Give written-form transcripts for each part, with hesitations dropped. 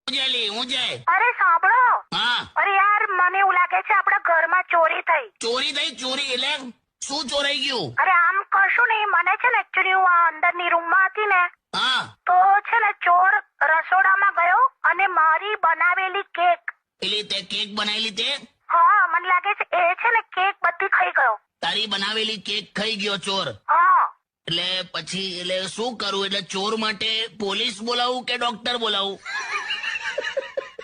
હું જય અરે સાંભળો. હા અરે યાર મને એવું લાગે છે આપણા ઘરમાં ચોરી થઈ. ચોરી એટલે શું ચોરાઈ ગયું? અરે આમ કશું નહીં, મને છે ને એકચ્યુઅલી હું આ અંદરની રૂમમાં હતી ને હા તો છે ને ચોર રસોડામાં ગયો અને મારી બનાવેલી કેક, એટલે તે કેક બનાવેલી તે હા મને લાગે છે એ છે ને કેક બધી ખાઈ ગયો. તારી બનાવેલી કેક ખાઈ ગયો ચોર? હા એટલે પછી એટલે શું કરું? એટલે ચોર માટે પોલીસ બોલાવું કે ડોક્ટર બોલાવું?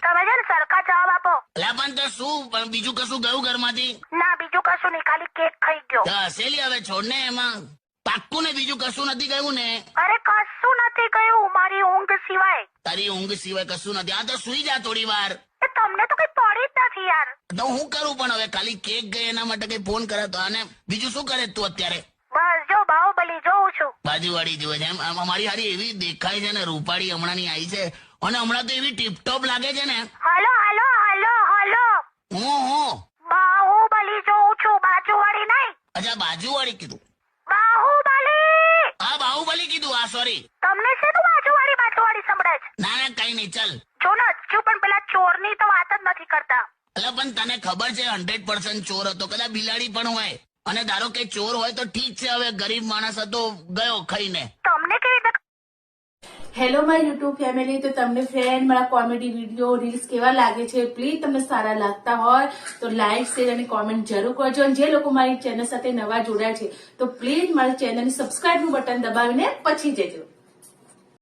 તમે છે ને સરખા જવાબ આપો. એટલે પણ તો શું, પણ બીજું કશું ગયું ઘરમાંથી? ના બીજું કશું નહીં, ખાલી કેક ખાઈ ગયો. તો હસેલી હવે છોડ ને, એમાં પાક્કું ને બીજું કશું નથી ગયું ને? અરે કશું નથી ગયું મારી ઊંઘ સિવાય. તારી ઊંઘ સિવાય કશું નથી? હા તો સુઈ જા થોડી વાર. એ તમને તો કઈ પડી જ નથી યાર. તો હું કરું? પણ હવે ખાલી કેક ગઈ એના માટે કઈ ફોન કરે તો? અને બીજું શું કરે તું અત્યારે? બસ જો બાહુબલી જોઉં છું. બાજુવાળી જોવે છે એમ? અમારી હારી એવી દેખાય છે ને, રૂપાળી હમણાં ની આવી છે, અને હમણાં તો એવી ટીપટોપ લાગે છે ને. હાલો હાલો હાલો હાલો, હું બાહુબલી જોઉં છું, બાજુવાળી નહીં. અચ્છા બાજુવાળી કીધું? બાહુબલી. હા બાહુબલી કીધું. હા સોરી. તમને શેનું બાજુવાળી સંભળાય છે? ના ના કઈ નહીં, ચાલ. જો ને હજુ પણ પેલા ચોરની તો વાત જ નથી કરતા. એટલે પણ તને ખબર છે 100% ચોર હતો? કદાચ બિલાડી પણ હોય, અને ધારો કે ચોર હોય તો ઠીક છે, હવે ગરીબ માણસ હતો, ગયો ખાઈને. તમને કેવી રીતે? હેલો માય યુટ્યુબ ફેમિલી, તો તમને ફ્રેન્ડ મારા કોમેડી વિડીયો રીલ્સ કેવા લાગે છે? પ્લીઝ તમને સારા લાગતા હોય તો લાઈક શેર અને કોમેન્ટ જરૂર કરજો. અને જે લોકો મારી ચેનલ સાથે નવા જોડાયા છે તો પ્લીઝ મારી ચેનલની સબસ્ક્રાઇબ નું બટન દબાવીને પછી જજો.